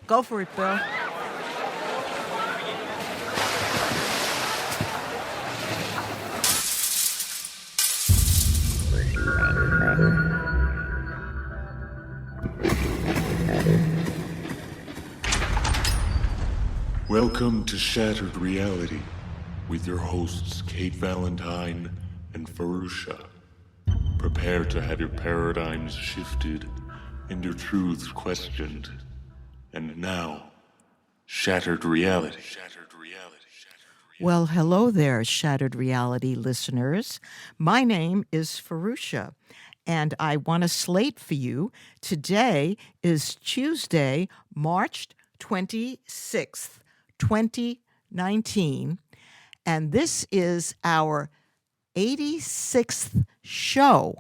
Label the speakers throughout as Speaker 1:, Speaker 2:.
Speaker 1: Go for it, Bill.
Speaker 2: Welcome to Shattered Reality with your hosts Kate Valentine and Fahrusha. Prepare to have your paradigms shifted and your truths questioned. And now, Shattered Reality.
Speaker 1: Well, hello there, Shattered Reality listeners. My name is Fahrusha, and I want to slate for you. Today is Tuesday, March 26th, 2019, and this is our 86th show.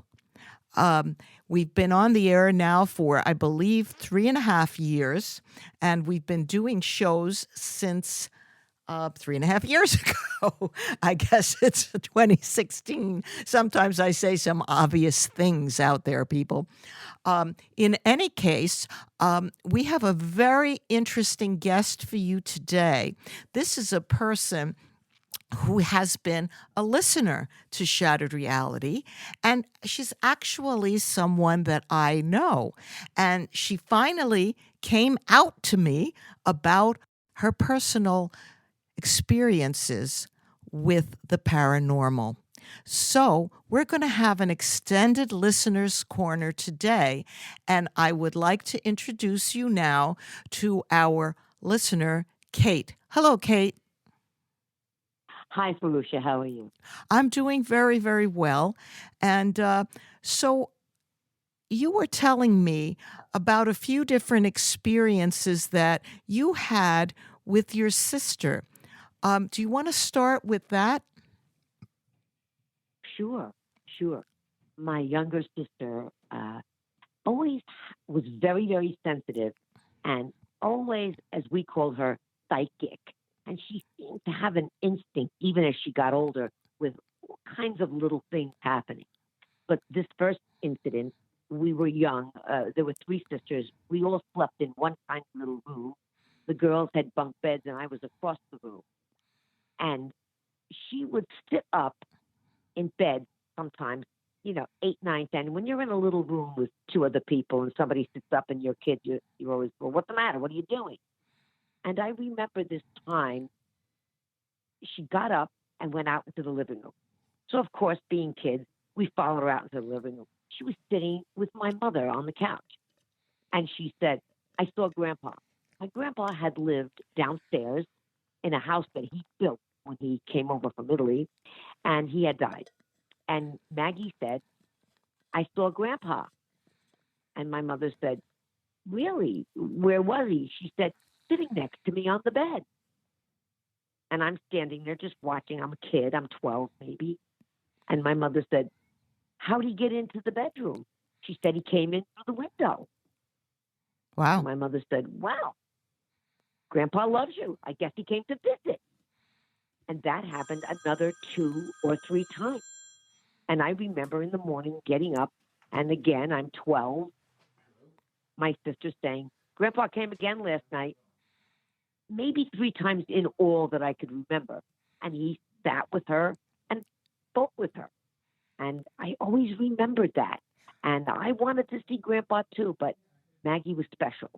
Speaker 1: We've been on the air now for, I believe, 3.5 years, and we've been doing shows since 3.5 years ago. I guess it's 2016. Sometimes I say some obvious things out there, people. In any case, we have a very interesting guest for you today. This is a person who has been a listener to Shattered Reality, and she's actually someone that I know. And she finally came out to me about her personal experiences with the paranormal. So we're going to have an extended listener's corner today, and I would like to introduce you now to our listener, Kate. Hello, Kate.
Speaker 3: Hi, Fahrusha. How are you?
Speaker 1: I'm doing very, very well. And so you were telling me about a few different experiences that you had with your sister. Do you want to start with that?
Speaker 3: Sure. My younger sister always was very, very sensitive and always, as we called her, psychic. And she seemed to have an instinct, even as she got older, with all kinds of little things happening. But this first incident, we were young. There were 3 sisters. We all slept in one tiny little room. The girls had bunk beds, and I was across the room. And she would sit up in bed sometimes, 8, 9, 10. When you're in a little room with 2 other people and somebody sits up and your kid, you're always, well, what's the matter? What are you doing? And I remember this time she got up and went out into the living room. So, of course, being kids, we followed her out into the living room. She was sitting with my mother on the couch. And she said, I saw Grandpa. My grandpa had lived downstairs in a house that he built when he came over from Italy, and he had died. And Maggie said, I saw Grandpa. And my mother said, really? Where was he? She said, sitting next to me on the bed. And I'm standing there just watching. I'm a kid. I'm 12 maybe. And my mother said, how did he get into the bedroom? She said he came in through the window.
Speaker 1: Wow.
Speaker 3: And my mother said, wow, Grandpa loves you. I guess he came to visit. And that happened another 2 or 3 times. And I remember in the morning getting up, and again, I'm 12, my sister saying, Grandpa came again last night. Maybe 3 times in all that I could remember. And he sat with her and spoke with her. And I always remembered that. And I wanted to see Grandpa too, but Maggie was special.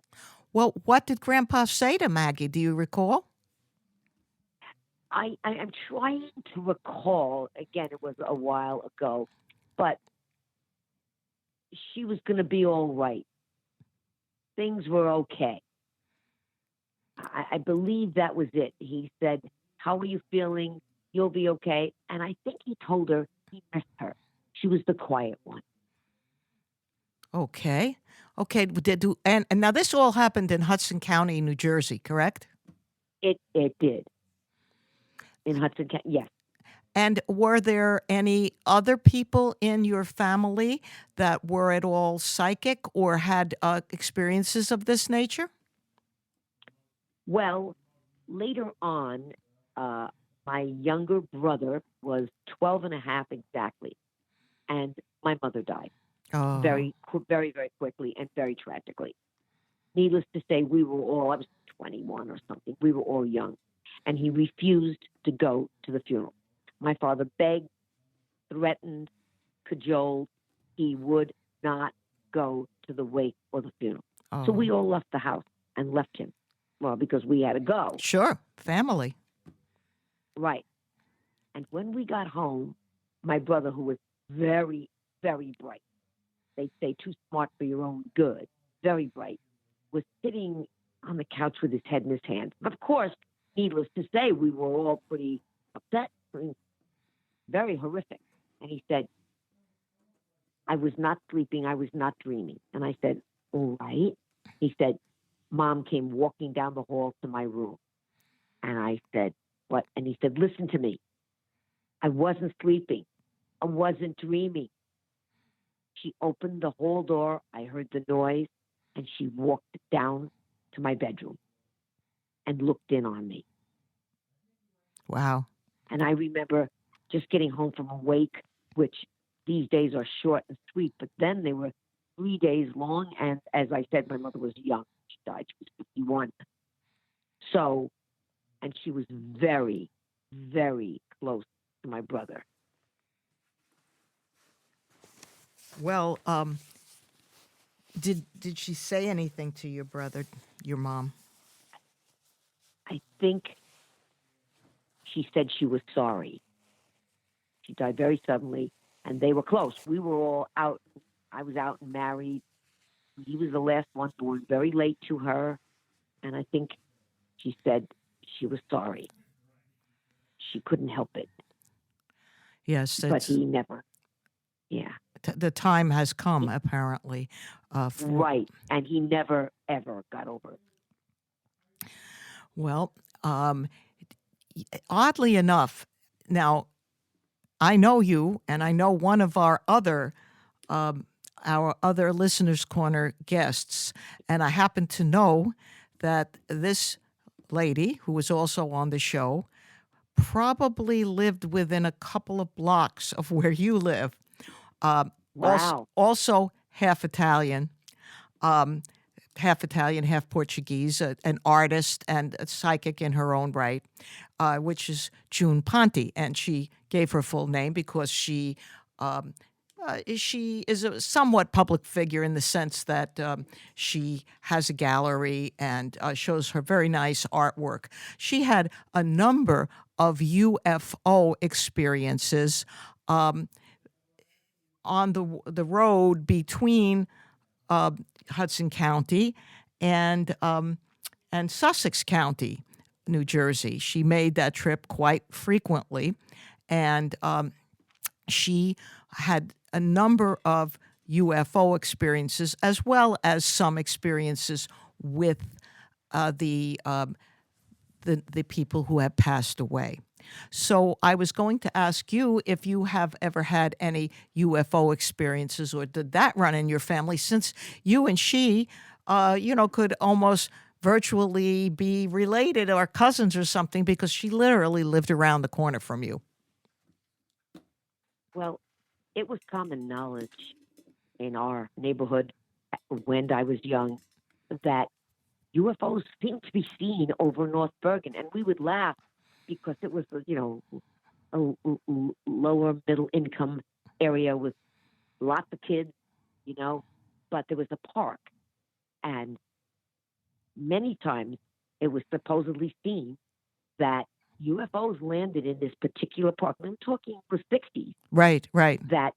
Speaker 1: Well, what did Grandpa say to Maggie? Do you recall?
Speaker 3: I'm trying to recall. Again, it was a while ago, but she was going to be all right. Things were okay. I believe that was it. He said, how are you feeling? You'll be okay. And I think he told her he missed her. She was the quiet one.
Speaker 1: Okay. And now this all happened in Hudson County, New Jersey, correct?
Speaker 3: It did. In Hudson County, yes.
Speaker 1: And were there any other people in your family that were at all psychic or had experiences of this nature?
Speaker 3: Well, later on, my younger brother was 12 and a half exactly, and my mother died
Speaker 1: Oh.
Speaker 3: very, very, very quickly and very tragically. needless to say, we were all, I was 21 or something, we were all young. And he refused to go to the funeral. My father begged, threatened, cajoled. He would not go to the wake or the funeral. So we
Speaker 1: Oh,
Speaker 3: all left the house and left him. Well, because we had to go.
Speaker 1: sure. Family.
Speaker 3: Right. And when we got home, my brother, who was very, very bright, they say too smart for your own good, very bright, was sitting on the couch with his head in his hands. Of course, needless to say, we were all pretty upset, very horrific. And he said, I was not sleeping, I was not dreaming. And I said, all right. He said, Mom came walking down the hall to my room. And I said, what? And he said, listen to me. I wasn't sleeping. I wasn't dreaming. She opened the hall door. I heard the noise, and she walked down to my bedroom and looked in on me.
Speaker 1: Wow.
Speaker 3: And I remember just getting home from a wake, which these days are short and sweet, but then they were 3 days long. And as I said, my mother was young. She died. She was 51. So, and she was very, very close to my brother.
Speaker 1: Well, did she say anything to your brother, your mom?
Speaker 3: I think she said she was sorry. She died very suddenly, and they were close. We were all out. I was out and married. He was the last one born, very late to her, and I think she said she was sorry. She couldn't help it,
Speaker 1: Yes,
Speaker 3: but he never. Yeah,
Speaker 1: the time has come apparently. For,
Speaker 3: right. And he never, ever got over it.
Speaker 1: well, oddly enough, now I know you, and I know one of our other listeners' corner guests, and I happen to know that this lady who was also on the show probably lived within a couple of blocks of where you live.
Speaker 3: Wow.
Speaker 1: Also half Italian, half Portuguese, an artist and a psychic in her own right, which is June Ponte. And she gave her full name because she is a somewhat public figure in the sense that she has a gallery and shows her very nice artwork. She had a number of UFO experiences on the road between Hudson County and Sussex County, New Jersey. She made that trip quite frequently, and she had a number of UFO experiences as well as some experiences with the people who have passed away. So I was going to ask you if you have ever had any UFO experiences, or did that run in your family, since you and she, could almost virtually be related or cousins or something, because she literally lived around the corner from you.
Speaker 3: Well, it was common knowledge in our neighborhood when I was young that UFOs seemed to be seen over North Bergen, and we would laugh because it was, a lower middle income area with lots of kids, but there was a park, and many times it was supposedly seen that UFOs landed in this particular park. I'm talking the 60s.
Speaker 1: Right.
Speaker 3: That,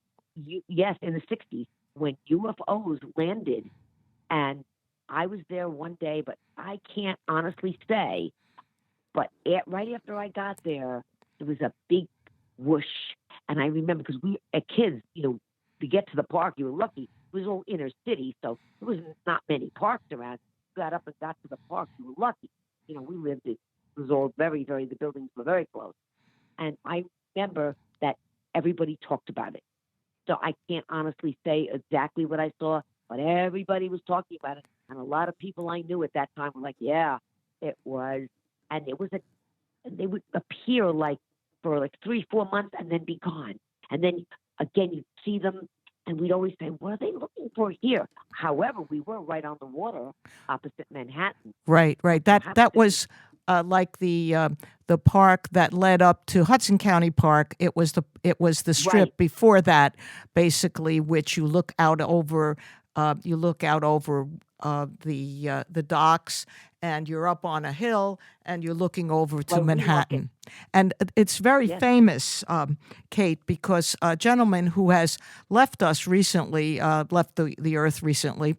Speaker 3: yes, in the 60s, when UFOs landed, and I was there one day, but I can't honestly say. But right after I got there, there was a big whoosh. And I remember because we, as kids, to get to the park, you were lucky. It was all inner city, so there was not many parks around. You got up and got to the park, you were lucky. We lived, it was all very, very, the buildings were very close. And I remember that everybody talked about it. So I can't honestly say exactly what I saw, but everybody was talking about it. And a lot of people I knew at that time were like, yeah, it was. And it was they would appear like for like 3-4 months and then be gone. And then again, you'd see them And we'd always say, what are they looking for here? However, we were right on the water opposite Manhattan.
Speaker 1: Right, right.
Speaker 3: So
Speaker 1: That was like the park that led up to Hudson County Park. It was the
Speaker 3: right,
Speaker 1: strip before that, basically, which you look out over the docks, and you're up on a hill, and you're looking over to
Speaker 3: right, Newmarket.
Speaker 1: Manhattan. And it's very
Speaker 3: Yes,
Speaker 1: famous, Kate, because a gentleman who has left us recently, left the earth recently,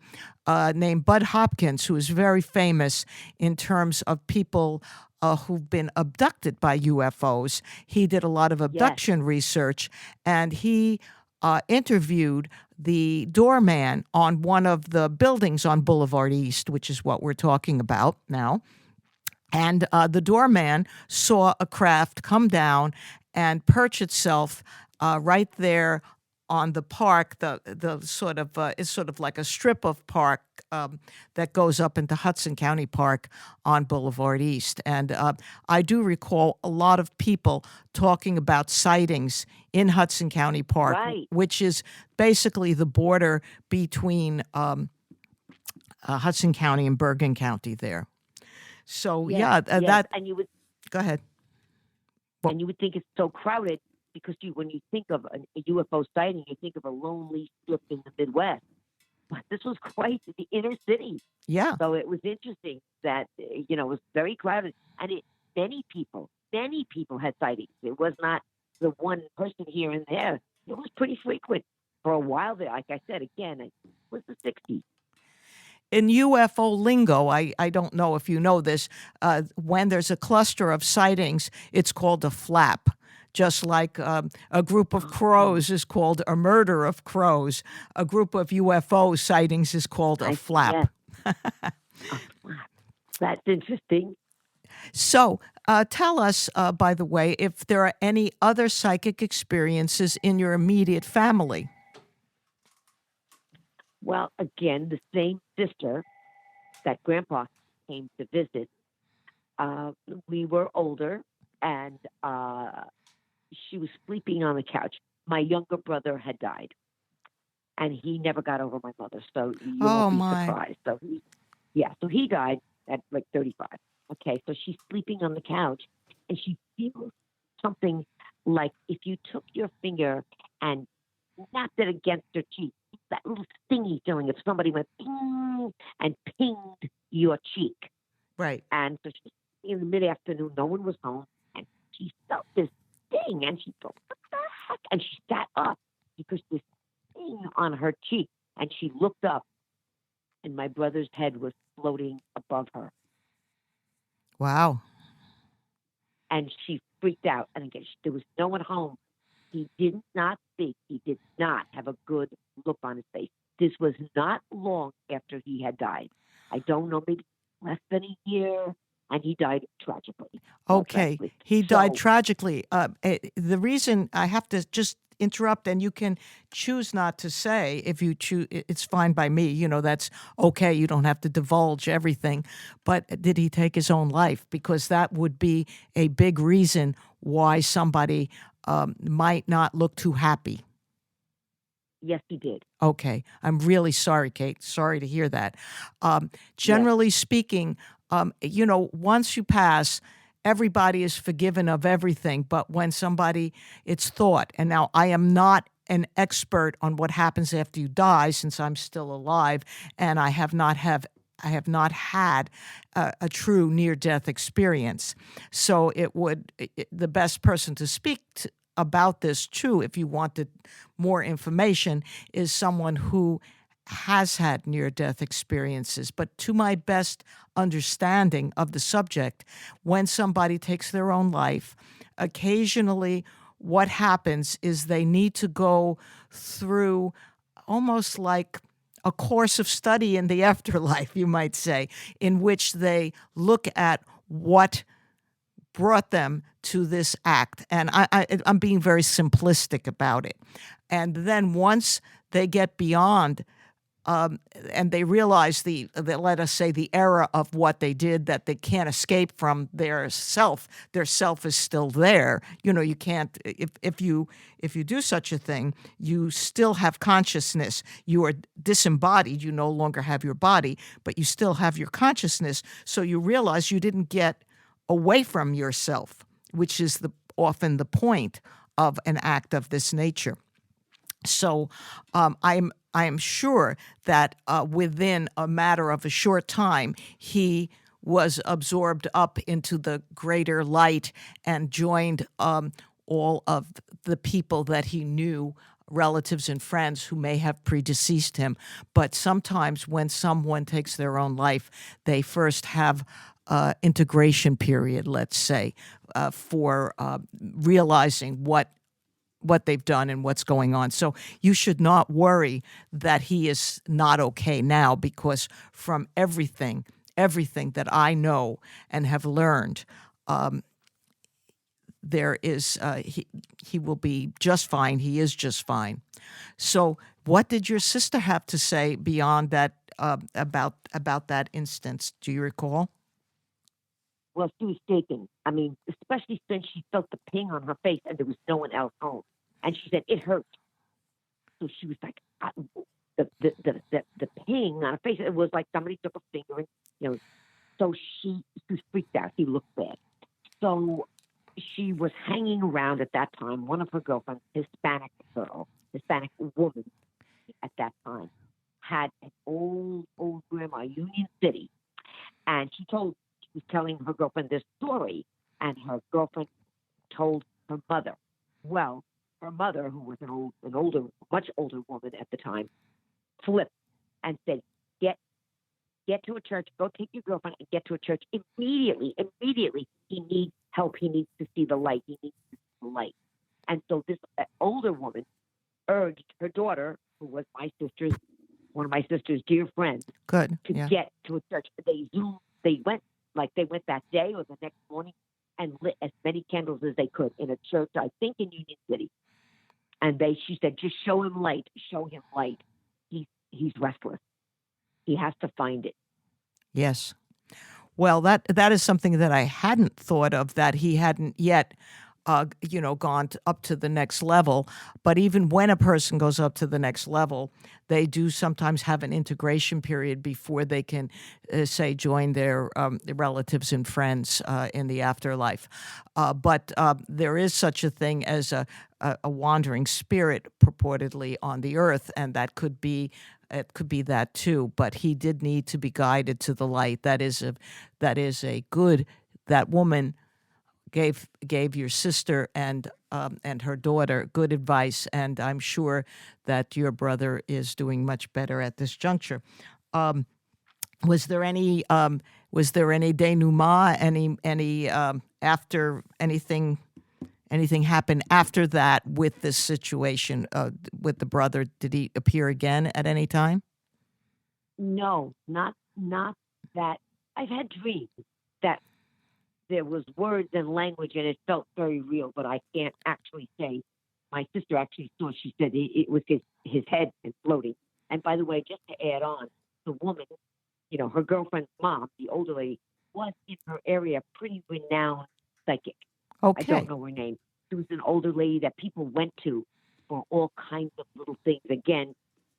Speaker 1: named Budd Hopkins, who is very famous in terms of people who've been abducted by UFOs. He did a lot of
Speaker 3: yes,
Speaker 1: abduction research, and he interviewed the doorman on one of the buildings on Boulevard East, which is what we're talking about now. And the doorman saw a craft come down and perch itself right there on the park. The sort of it's sort of like a strip of park that goes up into Hudson County Park on Boulevard East. And I do recall a lot of people talking about sightings in Hudson County Park,
Speaker 3: right.
Speaker 1: which is basically the border between Hudson County and Bergen County there. So
Speaker 3: Yes,
Speaker 1: yeah,
Speaker 3: yes.
Speaker 1: that.
Speaker 3: And you would
Speaker 1: Go ahead.
Speaker 3: think it's so crowded because when you think of a UFO sighting, you think of a lonely strip in the Midwest. But this was quite the inner city.
Speaker 1: Yeah.
Speaker 3: So it was interesting that it was very crowded, and many people had sightings. It was not the one person here and there. It was pretty frequent for a while there. Like I said, again, it was the '60s.
Speaker 1: In UFO lingo, I don't know if you know this, when there's a cluster of sightings, it's called a flap. Just like a group of crows is called a murder of crows, a group of UFO sightings is called a flap.
Speaker 3: Yes, a flap. That's interesting.
Speaker 1: So tell us, by the way, if there are any other psychic experiences in your immediate family.
Speaker 3: Well, again, the same sister that Grandpa came to visit. We were older, and she was sleeping on the couch. My younger brother had died, and he never got over my mother, so you
Speaker 1: Oh
Speaker 3: won't be
Speaker 1: my.
Speaker 3: surprised. So he died at like 35. Okay, so she's sleeping on the couch, and she feels something like if you took your finger and snapped it against her cheek, that little stingy feeling if somebody went ping and pinged your cheek.
Speaker 1: Right.
Speaker 3: And so in the mid-afternoon, no one was home, and she felt this thing, and she thought, what the heck? And she sat up because this thing on her cheek, and she looked up, and my brother's head was floating above her.
Speaker 1: Wow.
Speaker 3: And she freaked out. And again, there was no one home. He did not speak. He did not have a good look on his face. This was not long after he had died. I don't know, maybe less than a year, and he died tragically.
Speaker 1: Okay.
Speaker 3: Tragically.
Speaker 1: He died
Speaker 3: So,
Speaker 1: tragically. The reason I have to just interrupt, and you can choose not to say if you choose, it's fine by me. That's okay. You don't have to divulge everything. But did he take his own life? Because that would be a big reason why somebody might not look too happy.
Speaker 3: yes, he did.
Speaker 1: Okay. I'm really sorry, Kate. Sorry to hear that.
Speaker 3: Yes,
Speaker 1: Generally speaking, once you pass, everybody is forgiven of everything. But when it's thought, and now I am not an expert on what happens after you die, since I'm still alive, and I have not had a true near-death experience. So the best person to speak about this too, if you wanted more information, is someone who has had near-death experiences. But to my best understanding of the subject, when somebody takes their own life, occasionally what happens is they need to go through almost like a course of study in the afterlife, you might say, in which they look at what brought them to this act. And I'm being very simplistic about it. And then once they get beyond and they realize let us say, the error of what they did, that they can't escape from their self. Their self is still there. You can't, if you do such a thing, you still have consciousness. You are disembodied. You no longer have your body, but you still have your consciousness. So you realize you didn't get away from yourself, which is often the point of an act of this nature. So I am sure that within a matter of a short time, he was absorbed up into the greater light and joined all of the people that he knew, relatives and friends who may have predeceased him. But sometimes when someone takes their own life, they first have integration period, let's say, for realizing what they've done and what's going on. So you should not worry that he is not okay now, because from everything that I know and have learned, there is he will be just fine. He is just fine. So what did your sister have to say beyond that about that instance? Do you recall?
Speaker 3: Well, she was shaken. I mean, especially since she felt the ping on her face and there was no one else home. And she said it hurt. So she was like, the ping on her face. It was like somebody took a finger and. So she was freaked out. He looked bad. So she was hanging around at that time. One of her girlfriends, Hispanic woman, at that time, had an old grandma, Union City, and she was telling her girlfriend this story, and her girlfriend told her mother. Well, her mother, who was much older woman at the time, flipped and said, Get to a church, go take your girlfriend and get to a church immediately. He needs help. He needs to see the light. And so this older woman urged her daughter, who was one of my sister's dear friends, to get to a church. They went that day or the next morning and lit as many candles as they could in a church, I think in Union City. And she said, just show him light. He's restless. He has to find it.
Speaker 1: Yes. Well, that is something that I hadn't thought of, that he hadn't yet, gone up to the next level. But even when a person goes up to the next level, they do sometimes have an integration period before they can, say, join their relatives and friends in the afterlife. But there is such a thing as a wandering spirit purportedly on the earth, and that could be that too. But he did need to be guided to the light. That woman gave your sister and her daughter good advice, and I'm sure that your brother is doing much better at this juncture. Was there any denouement? Any after anything happened after that with this situation with the brother? Did he appear again at any time?
Speaker 3: No, not that. I've had dreams that there was words and language, and it felt very real, but I can't actually say. My sister actually saw. She said it was his head and floating. And by the way, just to add on, the woman, her girlfriend's mom, the older lady, was in her area pretty renowned psychic.
Speaker 1: Okay.
Speaker 3: I don't know her name. She was an older lady that people went to for all kinds of little things. Again,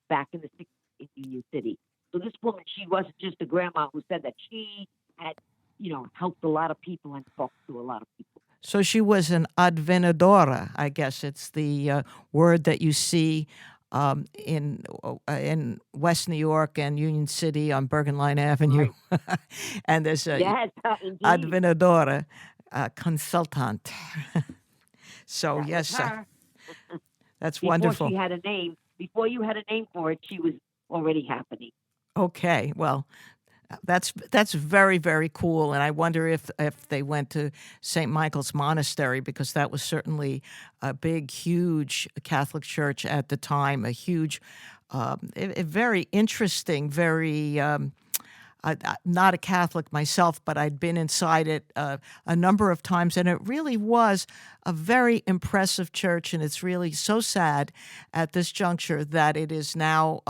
Speaker 3: back in the 60s in Union City. So this woman, she wasn't just a grandma who said that. She had, helped a lot of people and talked to a lot of people.
Speaker 1: So she was an advenedora, I guess it's the word that you see in West New York and Union City on Bergen Line Avenue. Right. And there's a advenedora consultant. So that yes, that's wonderful.
Speaker 3: Before you had a name for it, she was already happening.
Speaker 1: Okay, well, that's very, very cool, and I wonder if they went to St. Michael's Monastery, because that was certainly a big, huge Catholic church at the time. A huge, a very interesting, very. Not a Catholic myself, but I'd been inside it a number of times, and it really was a very impressive church. And it's really so sad at this juncture that it is now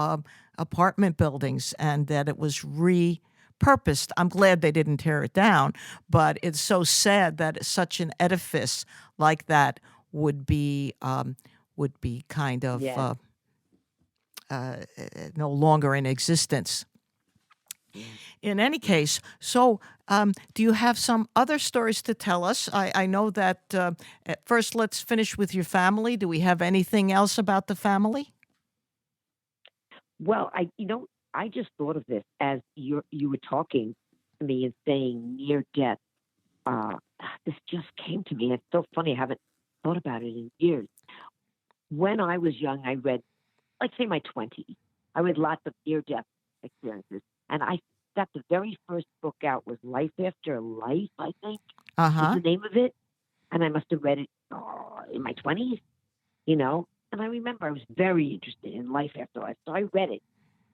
Speaker 1: apartment buildings and that it was repurposed. I'm glad they didn't tear it down, but it's so sad that such an edifice like that would be kind of
Speaker 3: Yeah.
Speaker 1: no longer in existence.
Speaker 3: Yeah.
Speaker 1: In any case, so do you have some other stories to tell us? I know that at first, let's finish with your family. Do we have anything else about the family?
Speaker 3: Well, I just thought of this as you were talking to me and saying near death. Uh, this just came to me. It's so funny. I haven't thought about it in years. When I was young, I read, like, say, my 20s. I read lots of near death experiences. And I got the very first book out was Life After Life, I think
Speaker 1: Uh
Speaker 3: was
Speaker 1: huh.
Speaker 3: the name of it. And I must have read it in my 20s, you know. And I remember I was very interested in life after life. So I read it.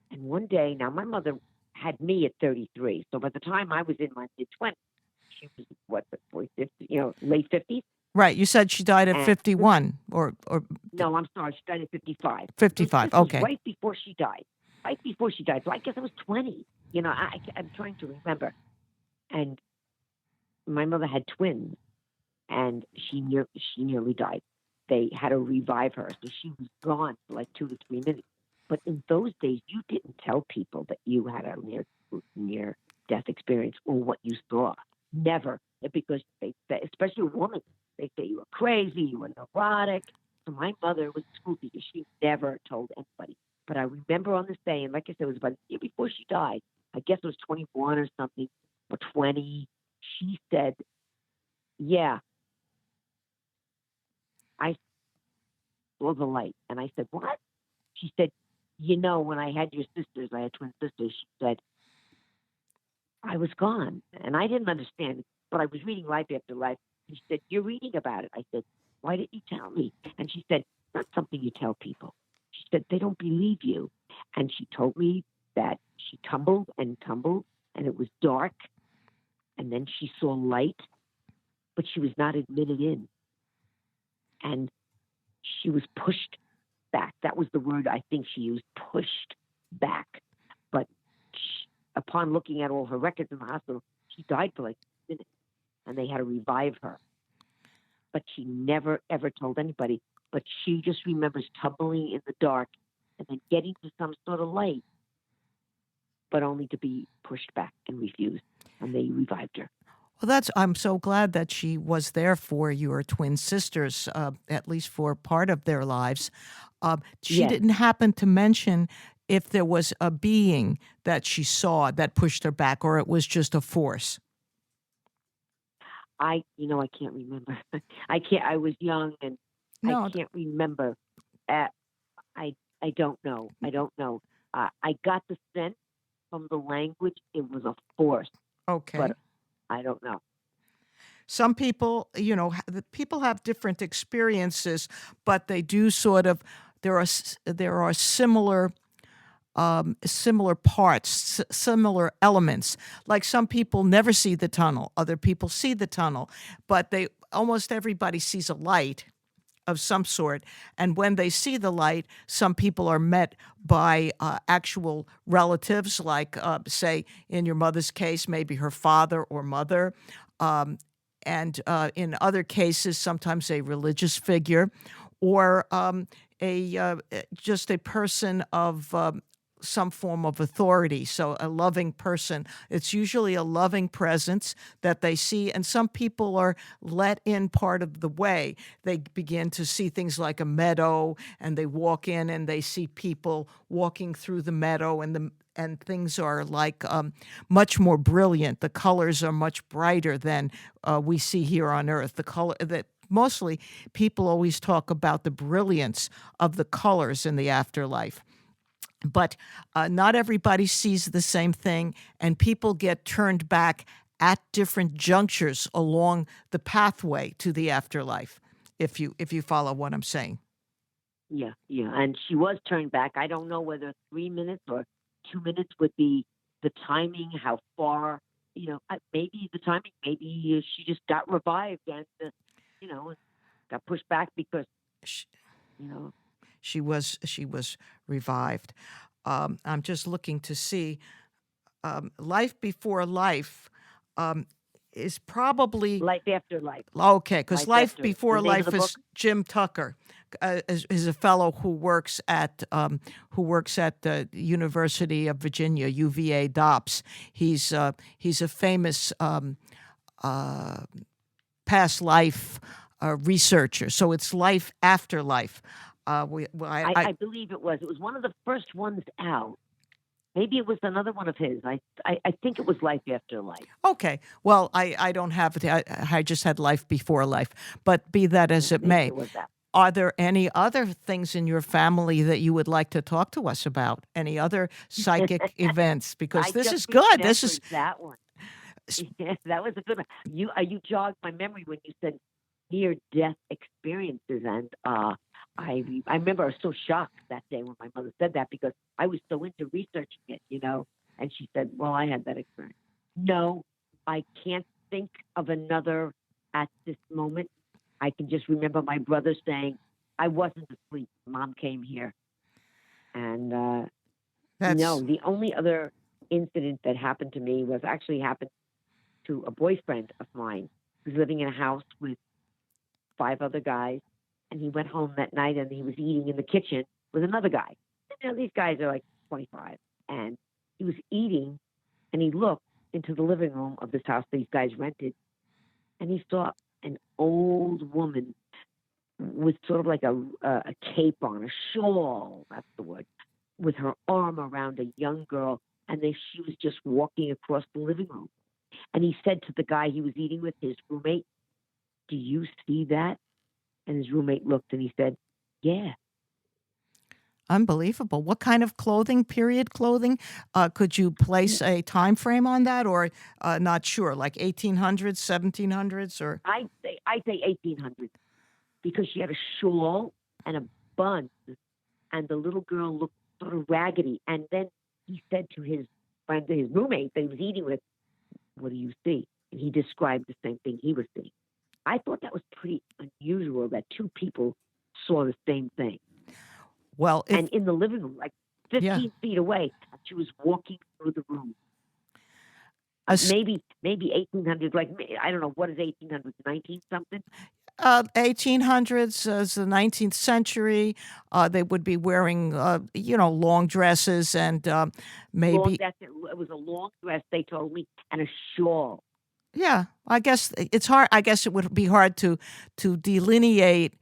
Speaker 3: And one day, now my mother had me at 33. So by the time I was in my mid 20s, she was, what, the 40, 50, late 50s.
Speaker 1: Right. You said she died at
Speaker 3: And this,
Speaker 1: 51 or
Speaker 3: no, I'm sorry, she died at 55. So
Speaker 1: 55.
Speaker 3: this was
Speaker 1: Okay.
Speaker 3: right before she died. Right before she died. So I guess I was 20. I'm trying to remember. And my mother had twins, and she nearly died. They had to revive her, so she was gone for like 2 to 3 minutes. But in those days, you didn't tell people that you had a near death experience or what you saw. Never, because they say, especially a woman, they say you were crazy, you were neurotic. So my mother was a school teacher. She never told anybody. But I remember on this day, and like I said, it was about a year before she died. I guess it was 21 or something, or 20. She said, "Yeah, I saw the light." And I said, "What?" She said, when I had your sisters, I had twin sisters, she said, I was gone. And I didn't understand, but I was reading Life After Life. She said, "You're reading about it." I said, "Why didn't you tell me?" And she said, "Not something you tell people." She said, "They don't believe you." And she told me that she tumbled and tumbled, and it was dark. And then she saw light, but she was not admitted in. And she was pushed back. That was the word I think she used, pushed back. But upon looking at all her records in the hospital, she died for like minutes, and they had to revive her. But she never, ever told anybody. But she just remembers tumbling in the dark and then getting to some sort of light, but only to be pushed back and refused. And they revived her.
Speaker 1: Well, I'm so glad that she was there for your twin sisters, at least for part of their lives. She
Speaker 3: Yes,
Speaker 1: didn't happen to mention if there was a being that she saw that pushed her back, or it was just a force.
Speaker 3: I can't remember. I was young and I
Speaker 1: No,
Speaker 3: can't remember. Uh, I don't know. I don't know. I got the sense from the language it was a force,
Speaker 1: okay.
Speaker 3: but I don't know.
Speaker 1: Some people, the people have different experiences, but they do sort of. There are similar parts, similar elements. Like some people never see the tunnel, other people see the tunnel, but they almost everybody sees a light of some sort. And when they see the light, some people are met by actual relatives, like, say, in your mother's case, maybe her father or mother. Um, and in other cases, sometimes a religious figure or just a person of some form of authority. So a loving person. It's usually a loving presence that they see, and some people are let in part of the way. They begin to see things like a meadow, and they walk in and they see people walking through the meadow, and things are like much more brilliant. The colors are much brighter than we see here on Earth. The color that mostly people always talk about the brilliance of the colors in the afterlife. But not everybody sees the same thing, and people get turned back at different junctures along the pathway to the afterlife. If you follow what I'm saying.
Speaker 3: Yeah, yeah. And she was turned back. I don't know whether 3 minutes or 2 minutes would be the timing, how far, maybe the timing, maybe she just got revived and, got pushed back because,
Speaker 1: Sh-
Speaker 3: you know,
Speaker 1: She was revived. I'm just looking to see. Life Before Life is probably
Speaker 3: Life After Life.
Speaker 1: okay, because
Speaker 3: Life
Speaker 1: Life
Speaker 3: After. The
Speaker 1: Before
Speaker 3: name of
Speaker 1: Life
Speaker 3: the book?
Speaker 1: is Jim Tucker. Is a fellow who works at the University of Virginia, UVA Dops. He's a famous past life researcher. So it's Life After Life.
Speaker 3: I believe it was. It was one of the first ones out. Maybe it was another one of his. I think it was Life After Life.
Speaker 1: Okay. Well, I don't have it. I just had Life Before Life. But be that as it
Speaker 3: Maybe
Speaker 1: may,
Speaker 3: it was that.
Speaker 1: are there any other things in your family that you would like to talk to us about? Any other psychic events? Because
Speaker 3: I
Speaker 1: this
Speaker 3: just
Speaker 1: is good. This is
Speaker 3: remembered that one. Yeah, that was a good one. You jogged my memory when you said near death experiences, and I remember I was so shocked that day when my mother said that because I was so into researching it, And she said, "Well, I had that experience." No, I can't think of another at this moment. I can just remember my brother saying, "I wasn't asleep. Mom came here," and
Speaker 1: that's
Speaker 3: no, the only other incident that happened to me was actually happened to a boyfriend of mine who's living in a house with 5 other guys. And he went home that night and he was eating in the kitchen with another guy. These guys are like 25. And he was eating and he looked into the living room of this house these guys rented. And he saw an old woman with sort of like a cape on, a shawl, that's the word, with her arm around a young girl. And she was just walking across the living room. And he said to the guy he was eating with, his roommate, "Do you see that?" And his roommate looked and he said, "Yeah."
Speaker 1: unbelievable. What kind of clothing? Period clothing? Could you place a time frame on that, or not sure? Like 1800s, 1700s, or
Speaker 3: I'd say 1800s because she had a shawl and a bun, and the little girl looked sort of raggedy. And then he said to his friend, his roommate that he was eating with, "What do you see?" And he described the same thing he was seeing. I thought that was pretty unusual that 2 people saw the same thing.
Speaker 1: well, if
Speaker 3: And in the living room, like 15
Speaker 1: yeah,
Speaker 3: feet away, and she was walking through the room.
Speaker 1: a s
Speaker 3: Maybe 1800s, like, I don't know, what is 1800s, 19 something?
Speaker 1: 1800s is the 19th century. They would be wearing, long dresses and maybe,
Speaker 3: It was a long dress, they told me, and a shawl.
Speaker 1: yeah. I guess it's hard. I guess it would be hard to delineate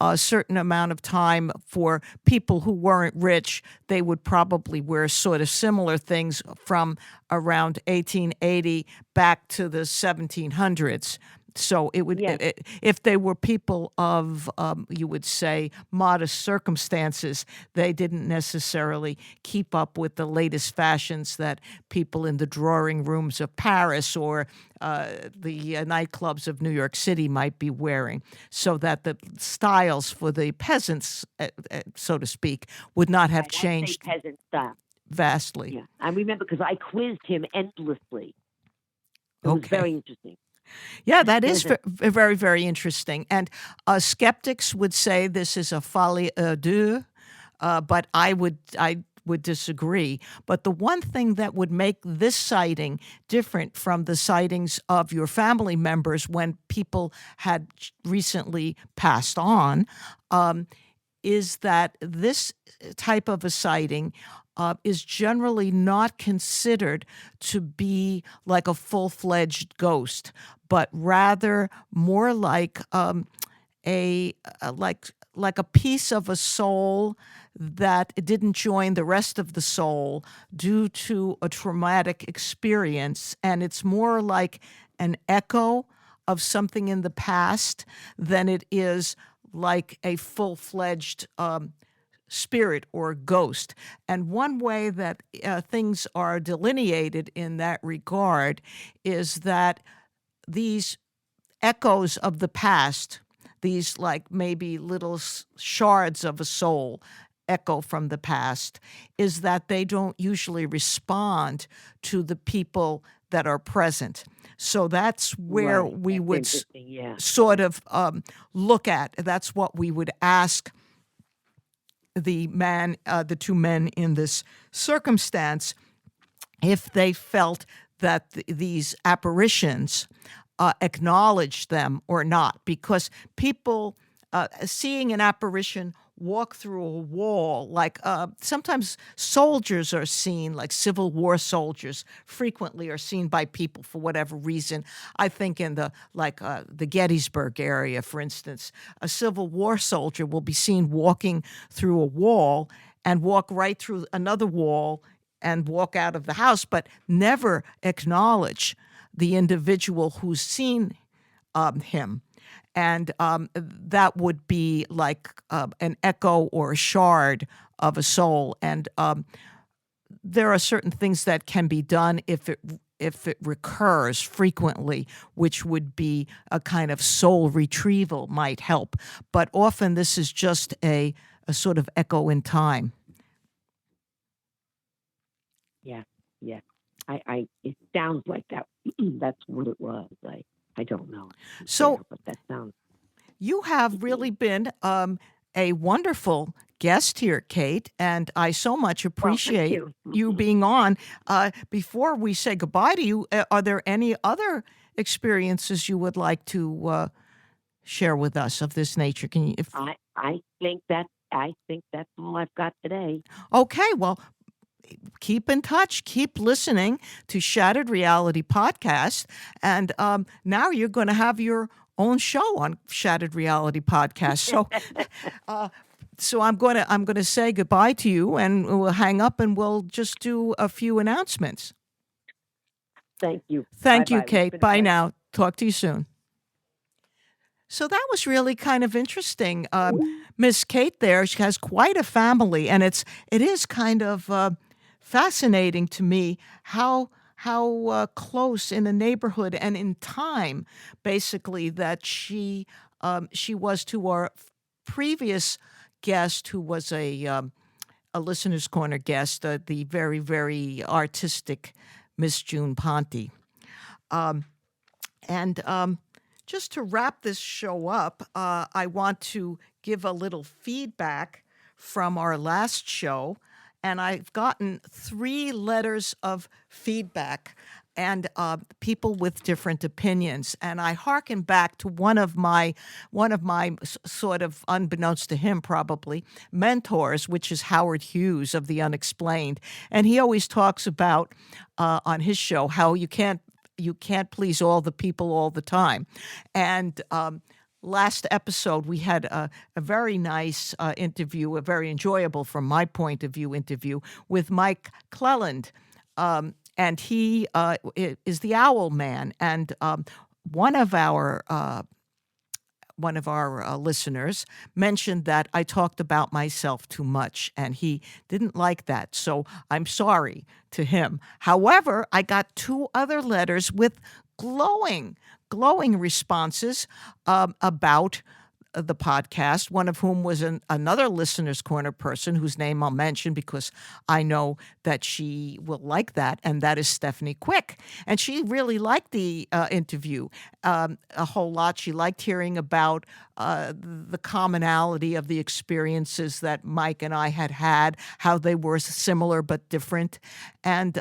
Speaker 1: a certain amount of time for people who weren't rich. They would probably wear sort of similar things from around 1880 back to the 1700s. So it would,
Speaker 3: Yes,
Speaker 1: if they were people of, you would say, modest circumstances, they didn't necessarily keep up with the latest fashions that people in the drawing rooms of Paris or the nightclubs of New York City might be wearing, so that the styles for the peasants, so to speak, would not have
Speaker 3: right. I'd say
Speaker 1: changed
Speaker 3: peasant style.
Speaker 1: vastly.
Speaker 3: Yeah, I remember because I quizzed him endlessly. It was
Speaker 1: Okay.
Speaker 3: very interesting.
Speaker 1: Yeah, that is very, very interesting. And skeptics would say this is a folie à deux, but I would disagree. But the one thing that would make this sighting different from the sightings of your family members when people had recently passed on is that this type of a sighting is generally not considered to be like a full-fledged ghost, but rather more like like a piece of a soul that didn't join the rest of the soul due to a traumatic experience, and it's more like an echo of something in the past than it is like a full-fledged spirit or ghost. And one way that things are delineated in that regard is that these echoes of the past, these like maybe little shards of a soul echo from the past, is that they don't usually respond to the people that are present. So that's where
Speaker 3: Right.
Speaker 1: we
Speaker 3: That's
Speaker 1: would
Speaker 3: interesting. Yeah.
Speaker 1: sort of look at. That's what we would ask the two men in this circumstance, if they felt that these apparitions acknowledged them or not, because people seeing an apparition walk through a wall, like sometimes soldiers are seen, like Civil War soldiers frequently are seen by people for whatever reason. I think in the Gettysburg area, for instance, a Civil War soldier will be seen walking through a wall and walk right through another wall and walk out of the house, but never acknowledge the individual who's seen him. And that would be like an echo or a shard of a soul. And there are certain things that can be done if it recurs frequently, which would be a kind of soul retrieval might help. But often this is just a sort of echo in time.
Speaker 3: Yeah. It sounds like that. That's what it was. I don't know.
Speaker 1: So
Speaker 3: but that sounds.
Speaker 1: You have really been a wonderful guest here, Kate, and I so much appreciate you being on. Before we say goodbye to you, are there any other experiences you would like to share with us of this nature? Can you?
Speaker 3: I think that's all I've got today.
Speaker 1: Okay, well, keep in touch, keep listening to Shattered Reality Podcast, and now you're going to have your own show on Shattered Reality Podcast. So I'm going to say goodbye to you, and we'll hang up, and we'll just do a few announcements.
Speaker 3: Thank you.
Speaker 1: Thank you, Kate. Bye now. Talk to you soon. So that was really kind of interesting. Miss Kate there, she has quite a family, and it is kind of fascinating to me how close in the neighborhood and in time, basically, that she was to our previous guest, who was a Listener's Corner guest, the very, very artistic Miss June Ponte. Just to wrap this show up, I want to give a little feedback from our last show. And I've gotten 3 letters of feedback and people with different opinions. And I hearken back to one of my sort of, unbeknownst to him probably, mentors, which is Howard Hughes of The Unexplained. And he always talks about on his show how you can't please all the people all the time. And last episode, we had a very nice interview, a very enjoyable from my point of view interview with Mike Cleland. And he is the Owl Man. And one of our listeners mentioned that I talked about myself too much, and he didn't like that. So I'm sorry to him. However, I got 2 other letters with glowing responses about the podcast, one of whom was another Listener's Corner person whose name I'll mention because I know that she will like that, and that is Stephanie Quick. And she really liked the interview a whole lot. She liked hearing about the commonality of the experiences that Mike and I had, how they were similar but different. And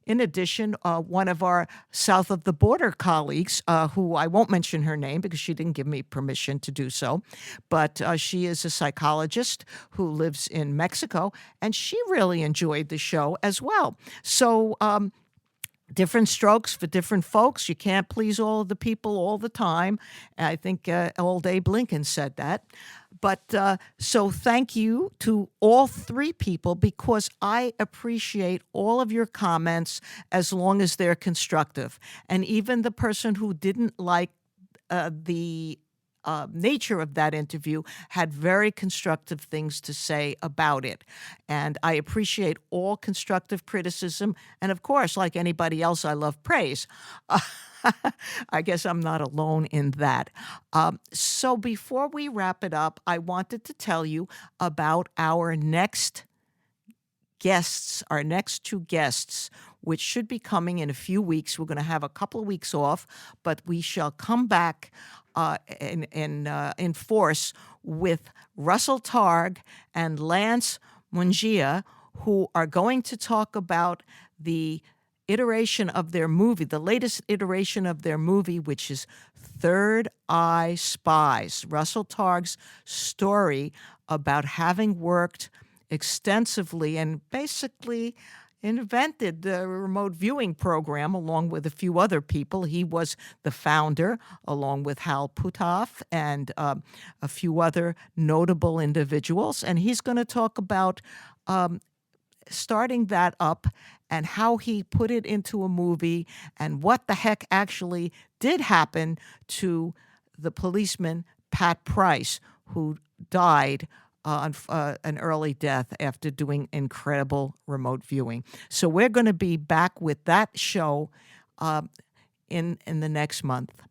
Speaker 1: in addition, one of our south of the border colleagues, who I won't mention her name because she didn't give me permission to do so, but she is a psychologist who lives in Mexico, and she really enjoyed the show as well. So different strokes for different folks. You can't please all of the people all the time. I think old Abe Lincoln said that. But so thank you to all 3 people, because I appreciate all of your comments as long as they're constructive. And even the person who didn't like the nature of that interview had very constructive things to say about it. And I appreciate all constructive criticism. And of course, like anybody else, I love praise. I guess I'm not alone in that. So before we wrap it up, I wanted to tell you about our next guests, our next 2 guests, which should be coming in a few weeks. We're going to have a couple of weeks off, but we shall come back in force with Russell Targ and Lance Mungia, who are going to talk about the iteration of their movie, the latest iteration of their movie, which is Third Eye Spies. Russell Targ's story about having worked extensively and basically invented the remote viewing program along with a few other people. He was the founder, along with Hal Puthoff and a few other notable individuals. And he's going to talk about starting that up and how he put it into a movie and what the heck actually did happen to the policeman Pat Price, who died an early death after doing incredible remote viewing. So we're going to be back with that show in the next month.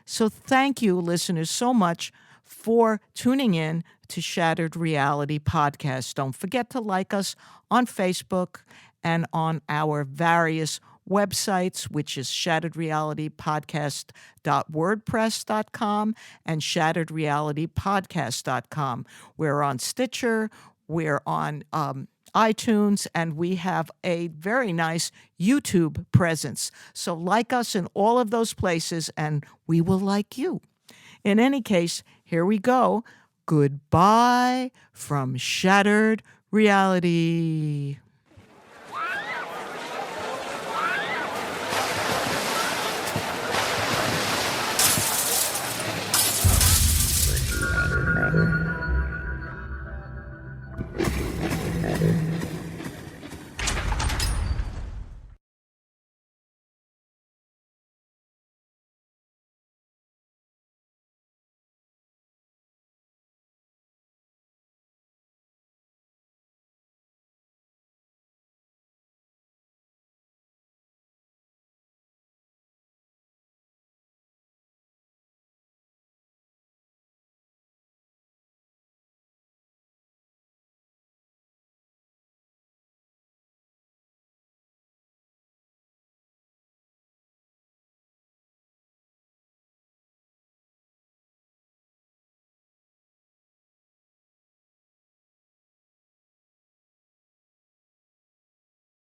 Speaker 1: So thank you, listeners, so much for tuning in to Shattered Reality Podcast. Don't forget to like us on Facebook and on our various websites, which is shatteredrealitypodcast.wordpress.com and shatteredrealitypodcast.com. We're on Stitcher, we're on iTunes, and we have a very nice YouTube presence. So like us in all of those places, and we will like you. In any case, here we go. Goodbye from Shattered Reality.